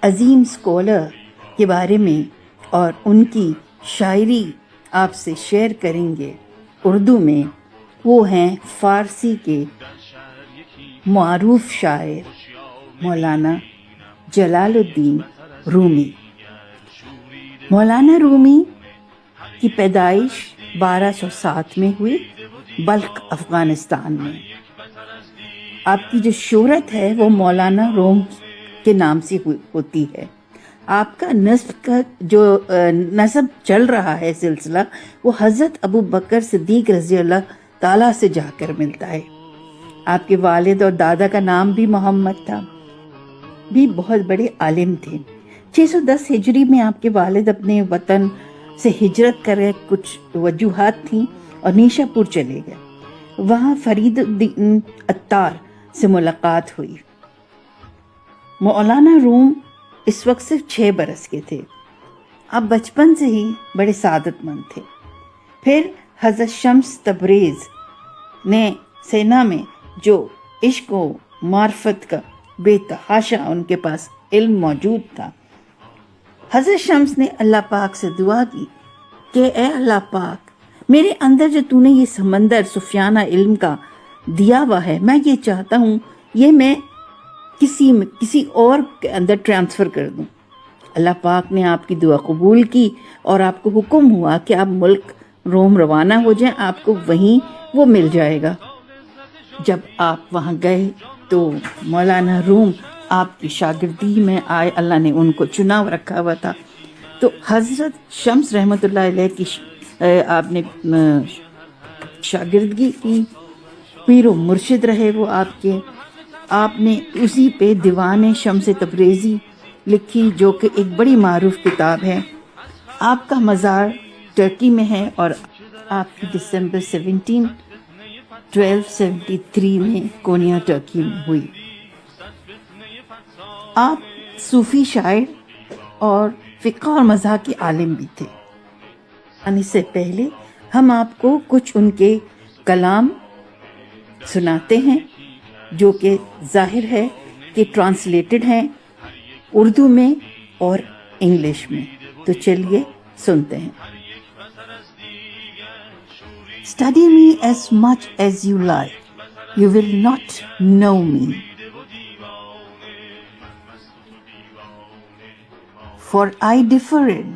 عظیم scholar کے بارے میں اور ان کی شاعری آپ سے شیئر کریں گے اردو میں. وہ ہیں فارسی کے معروف شاعر مولانا جلال الدین رومی. مولانا رومی کی پیدائش 1207 میں ہوئی بلخ افغانستان میں. آپ کی جو شہرت ہے وہ مولانا روم کے نام سے ہوتی ہے. آپ کا نسب چل رہا ہے سلسلہ وہ حضرت ابو بکر صدیق رضی اللہ تعالیٰ سے جا کر ملتا ہے. آپ کے والد اور دادا کا نام بھی محمد تھا، بھی بہت بڑے عالم تھے. 610 ہجری میں آپ کے والد اپنے وطن سے ہجرت کر گئے. کچھ وجوہات تھیں اور نیشا پور چلے گئے. وہاں فرید الدین عطار سے ملاقات ہوئی. مولانا روم اس وقت صرف 6 برس کے تھے. آپ بچپن سے ہی بڑے سعادت مند تھے. پھر حضرت شمس تبریز نے سینا میں جو عشق و معرفت کا بے تحاشا ان کے پاس علم موجود تھا. حضرت شمس نے اللہ پاک سے دعا کی کہ اے اللہ پاک، میرے اندر جو تو نے یہ سمندر سفیانہ علم کا دیا ہوا ہے، میں یہ چاہتا ہوں یہ میں کسی اور کے اندر ٹرانسفر کر دوں. اللہ پاک نے آپ کی دعا قبول کی اور آپ کو حکم ہوا کہ آپ ملک روم روانہ ہو جائیں، آپ کو وہیں وہ مل جائے گا. جب آپ وہاں گئے تو مولانا روم آپ کی شاگردی میں آئے. اللہ نے ان کو چنا رکھا ہوا تھا. تو حضرت شمس رحمۃ اللہ علیہ کی آپ نے شاگردگی کی. پیر و مرشد رہے وہ آپ کے. آپ نے اسی پہ دیوان شمس تبریزی لکھی جو کہ ایک بڑی معروف کتاب ہے. آپ کا مزار ترکی میں ہے اور آپ کی دسمبر 1273 میں کونیا ترکی میں ہوئی. آپ صوفی شاعر اور فقہ اور مذہب کے عالم بھی تھے. آنے سے پہلے ہم آپ کو کچھ ان کے کلام سناتے ہیں جو کہ ظاہر ہے کہ ٹرانسلیٹڈ ہیں اردو میں اور انگلش میں. تو چلیے سنتے ہیں. Study me as much as you like, you will not know me. For I differ in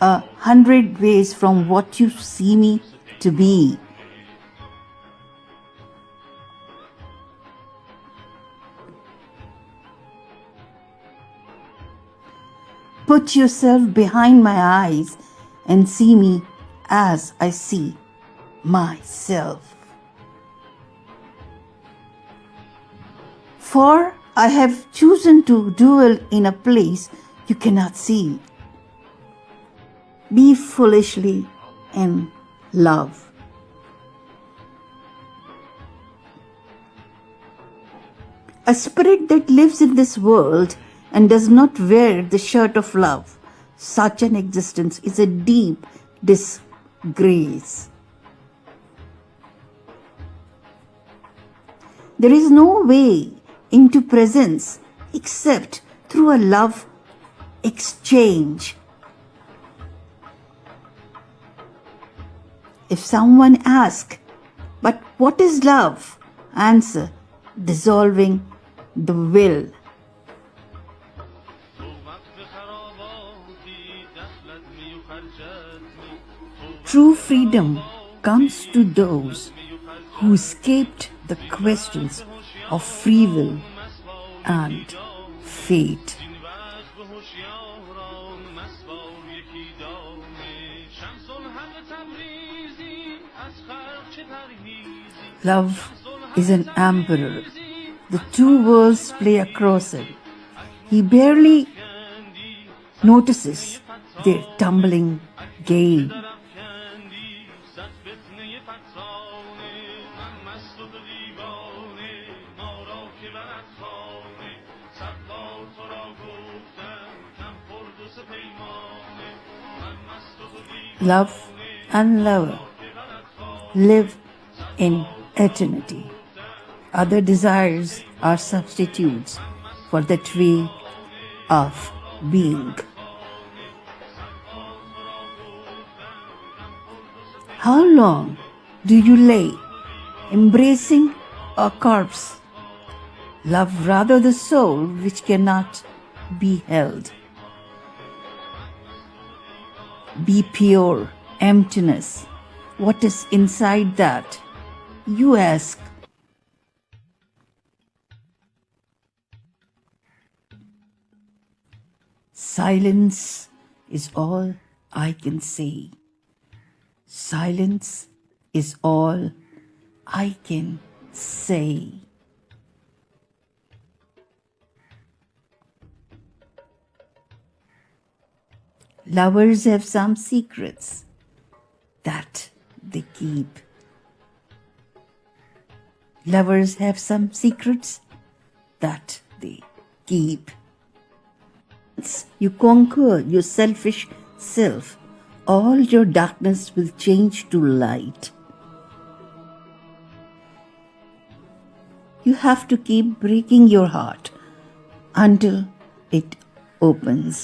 100 ways from what you see me to be. Put yourself behind my eyes and see me as I see myself. For I have chosen to dwell in a place you cannot see. Be foolishly in love. A spirit that lives in this world and does not wear the shirt of love, such an existence is a deep disgrace. There is no way into presence except through a love exchange. If someone asks, but what is love? Answer, dissolving the will. True freedom comes to those who escaped the questions of free will and fate. Love is an emperor. The two worlds play across him. He barely notices their tumbling game. Love and lover live in eternity. Other desires are substitutes for that way of being. How long do you lay embracing a corpse? Love rather the soul which cannot be held. Be pure emptiness. What is inside that? You ask. Silence is all I can say. Silence is all I can say. Lovers have some secrets that they keep. Lovers have some secrets that they keep. You conquer your selfish self, all your darkness will change to light. You have to keep breaking your heart until it opens.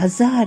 1000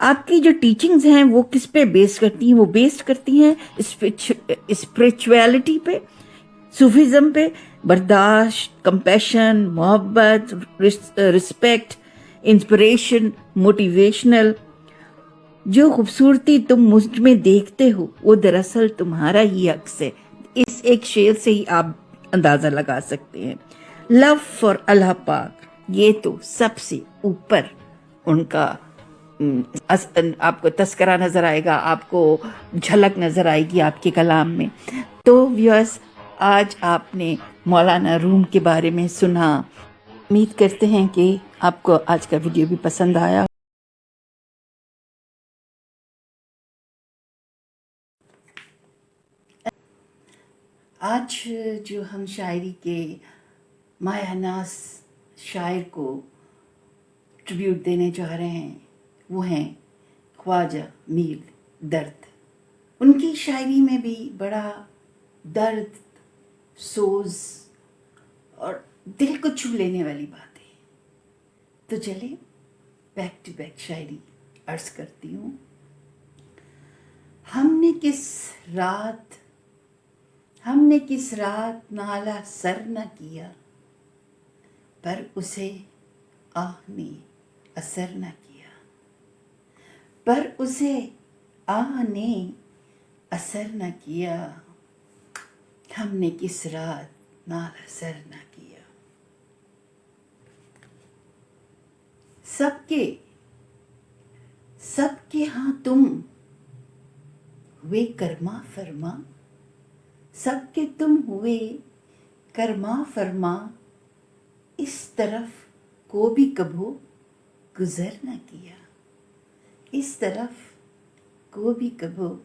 آپ کی جو teachings ہیں وہ کس پہ بیس کرتی ہیں؟ وہ بیس کرتی ہیں اسپریچویلٹی پہ، صوفیزم پہ، برداشت، کمپیشن، محبت، رسپیکٹ، انسپریشن، موٹیویشنل۔ جو خوبصورتی تم مجھ میں دیکھتے ہو وہ دراصل تمہارا ہی عکس ہے۔ اس ایک شعر سے ہی آپ اندازہ لگا سکتے ہیں۔ لو فار اللہ پاک، یہ تو سب سے اوپر ان کا آپ کو تذکرہ نظر آئے گا، آپ کو جھلک نظر آئے گی آپ کے کلام میں۔ تو ویورز، آج آپ نے مولانا روم کے بارے میں سنا۔ امید کرتے ہیں کہ آپ کو آج کا ویڈیو بھی پسند آیا۔ آج جو ہم شاعری کے مایہ ناز شاعر کو ٹریبیوٹ دینے جا رہے ہیں وہ ہیں خواجہ میر درد۔ ان کی شاعری میں بھی بڑا درد، سوز اور دل کو چھو لینے والی بات ہے۔ تو چلیں بیک ٹو بیک شاعری عرض کرتی ہوں۔ ہم نے کس رات نالا سر نہ کیا، پر اسے آہ نے اثر نہ کیا، پر اسے آہ نے اثر نہ کیا۔ ہم نے کس رات نالا سر نہ کیا۔ سب کے ہاں تم ہوئے کرما فرما، سب کے تم ہوئے کرما فرما، اس طرف کو بھی کبھو گزر نہ کیا، اس طرف کو بھی کبھو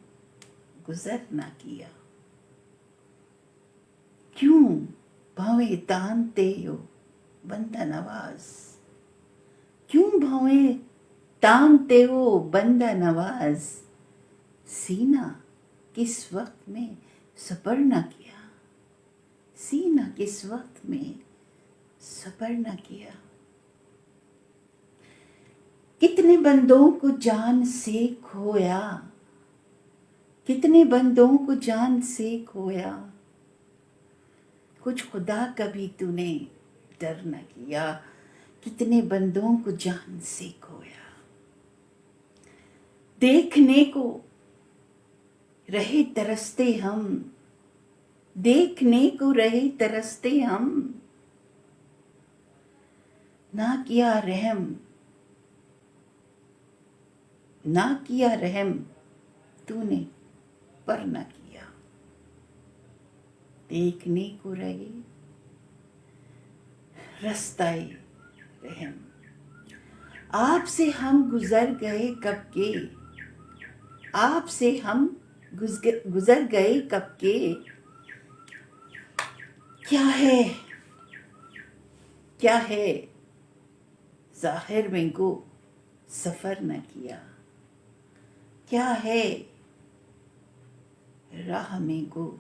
گزر نہ کیا۔ کیوں بھاویں تانتے ہو بندہ نواز، کیوں بھاویں تانتے ہو بندہ نواز، سینہ کس وقت میں صبر نہ کیا، سینہ کس وقت میں صبر نہ کیا۔ کتنے بندوں کو جان سے کھویا، کتنے بندوں کو جان سے کھویا، کچھ خدا کا بھی تو نے ڈر نہ کیا، کتنے بندوں کو جان سے کھویا۔ دیکھنے کو رہے ترستے ہم، دیکھنے کو رہے ترستے ہم، نہ کیا رحم، نہ کیا رحم تو نے پر نہ کیا۔ دیکھنے کو رہے رستائے رحم، آپ سے ہم گزر گئے کب کے، آپ سے ہم گزر گئے کب کے، کیا ہے ظاہر میں گو سفر نہ کیا، کیا ہے راہ میں گو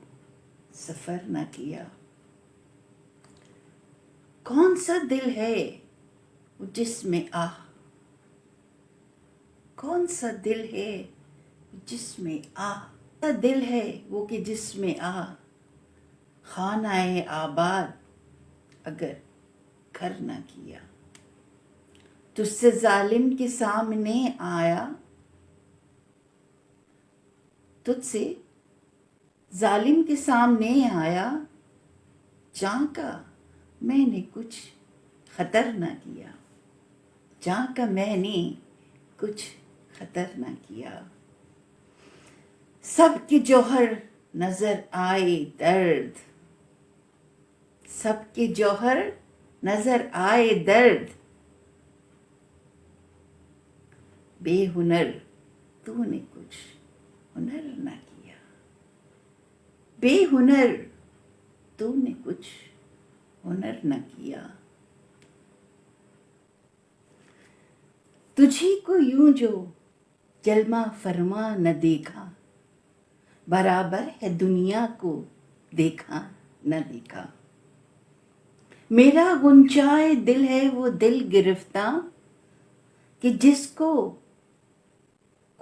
سفر نہ کیا۔ کون سا دل ہے جس میں آہ، کون سا دل ہے جس میں آہ، کون سا دل ہے وہ کہ جس میں آہ، خانہ آباد اگر گھر نہ کیا۔ تجھ سے ظالم کے سامنے آیا، تجھ سے ظالم کے سامنے آیا، جھانکا میں نے کچھ خطر نہ کیا، جھانکا میں نے کچھ خطر نہ کیا۔ سب کے جوہر نظر آئے درد، سب کے جوہر نظر آئے درد، بے ہنر تو نے کچھ ہنر نہ کیا، بے ہنر تو نے کچھ ہنر نہ کیا۔ تجھی کو یوں جو جلوہ فرما نہ دیکھا، برابر ہے دنیا کو دیکھا نہ دیکھا۔ میرا غنچۂ دل ہے وہ دل گرفتہ کہ جس کو